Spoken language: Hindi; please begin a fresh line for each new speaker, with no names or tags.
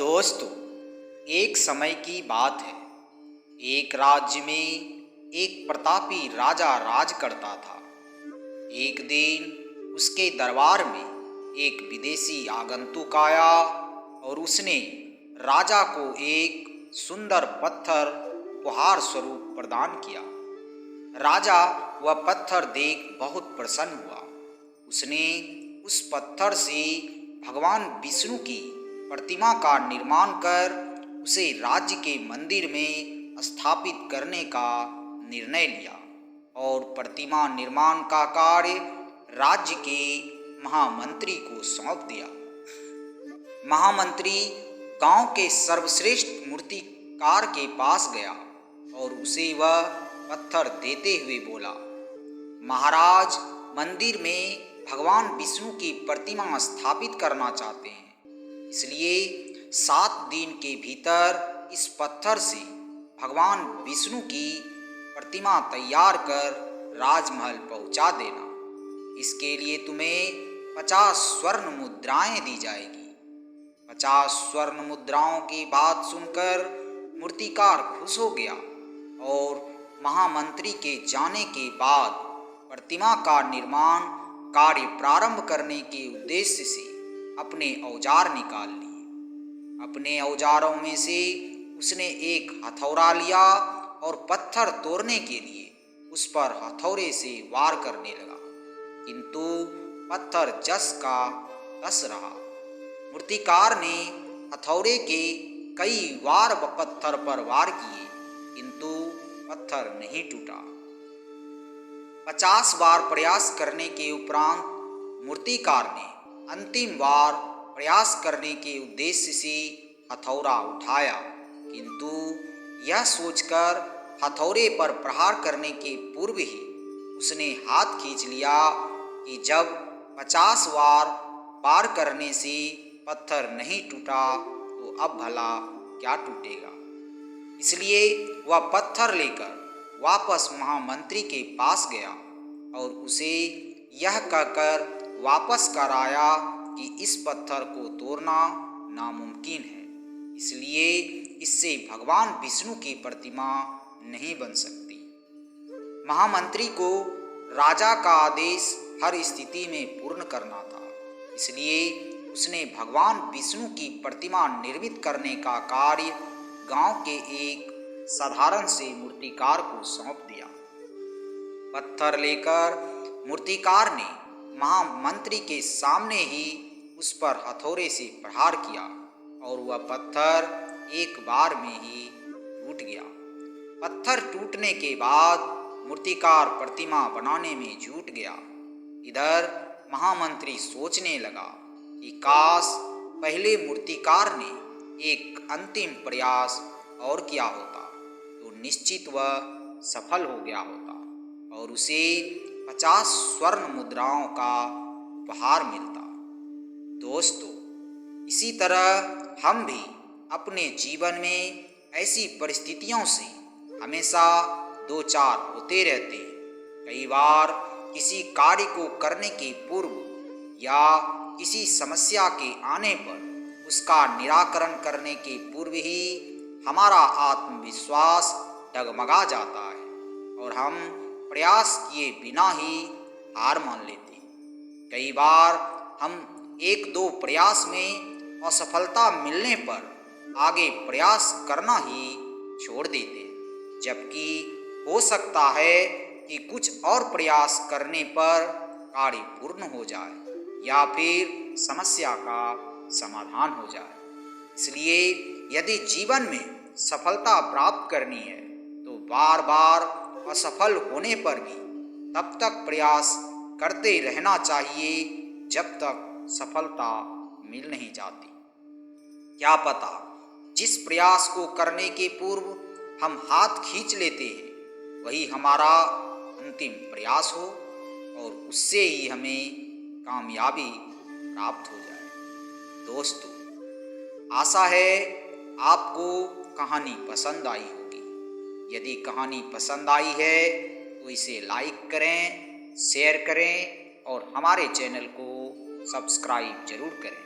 दोस्तों, एक समय की बात है। एक राज्य में एक प्रतापी राजा राज करता था। एक दिन उसके दरबार में एक विदेशी आगंतुक आया और उसने राजा को एक सुंदर पत्थर उपहार स्वरूप प्रदान किया। राजा वह पत्थर देख बहुत प्रसन्न हुआ। उसने उस पत्थर से भगवान विष्णु की प्रतिमा का निर्माण कर उसे राज्य के मंदिर में स्थापित करने का निर्णय लिया और प्रतिमा निर्माण का कार्य राज्य के महामंत्री को सौंप दिया। महामंत्री गांव के सर्वश्रेष्ठ मूर्तिकार के पास गया और उसे वह पत्थर देते हुए बोला, महाराज, मंदिर में भगवान विष्णु की प्रतिमा स्थापित करना चाहते हैं, इसलिए 7 दिन के भीतर इस पत्थर से भगवान विष्णु की प्रतिमा तैयार कर राजमहल पहुंचा देना। इसके लिए तुम्हें 50 स्वर्ण मुद्राएं दी जाएगी। 50 स्वर्ण मुद्राओं की बात सुनकर मूर्तिकार खुश हो गया और महामंत्री के जाने के बाद प्रतिमा का निर्माण कार्य प्रारंभ करने के उद्देश्य से अपने औजार निकाल लिए। अपने औजारों में से उसने एक हथौड़ा लिया और पत्थर तोड़ने के लिए उस पर हथौड़े से वार करने लगा, किंतु पत्थर जस का तस रहा। मूर्तिकार ने हथौड़े के कई बार पत्थर पर वार किए, किंतु पत्थर नहीं टूटा। 50 बार प्रयास करने के उपरांत मूर्तिकार ने अंतिम बार प्रयास करने के उद्देश्य से हथौड़ा उठाया, किंतु यह सोचकर हथौड़े पर प्रहार करने के पूर्व ही उसने हाथ खींच लिया कि जब 50 बार पार करने से पत्थर नहीं टूटा तो अब भला क्या टूटेगा। इसलिए वह पत्थर लेकर वापस महामंत्री के पास गया और उसे यह कहकर वापस कर आया कि इस पत्थर को तोड़ना नामुमकिन है, इसलिए इससे भगवान विष्णु की प्रतिमा नहीं बन सकती। महामंत्री को राजा का आदेश हर स्थिति में पूर्ण करना था, इसलिए उसने भगवान विष्णु की प्रतिमा निर्मित करने का कार्य गांव के एक साधारण से मूर्तिकार को सौंप दिया। पत्थर लेकर मूर्तिकार ने महामंत्री के सामने ही उस पर हथौड़े से प्रहार किया और वह पत्थर एक बार में ही टूट गया। पत्थर टूटने के बाद मूर्तिकार प्रतिमा बनाने में जुट गया। इधर महामंत्री सोचने लगा कि काश पहले मूर्तिकार ने एक अंतिम प्रयास और किया होता तो निश्चित वह सफल हो गया होता और उसे 50 स्वर्ण मुद्राओं का उपहार मिलता। दोस्तों, इसी तरह हम भी अपने जीवन में ऐसी परिस्थितियों से हमेशा दो चार होते रहते हैं। कई बार किसी कार्य को करने के पूर्व या किसी समस्या के आने पर उसका निराकरण करने के पूर्व ही हमारा आत्मविश्वास डगमगा जाता है और हम प्रयास किए बिना ही हार मान लेते हैं। कई बार हम 1-2 प्रयास में असफलता मिलने पर आगे प्रयास करना ही छोड़ देते हैं, जबकि हो सकता है कि कुछ और प्रयास करने पर कार्य पूर्ण हो जाए या फिर समस्या का समाधान हो जाए। इसलिए यदि जीवन में सफलता प्राप्त करनी है तो बार बार असफल होने पर भी तब तक प्रयास करते रहना चाहिए जब तक सफलता मिल नहीं जाती। क्या पता जिस प्रयास को करने के पूर्व हम हाथ खींच लेते हैं वही हमारा अंतिम प्रयास हो और उससे ही हमें कामयाबी प्राप्त हो जाए। दोस्तों, आशा है आपको कहानी पसंद आई होगी। यदि कहानी पसंद आई है तो इसे लाइक करें, शेयर करें और हमारे चैनल को सब्सक्राइब जरूर करें।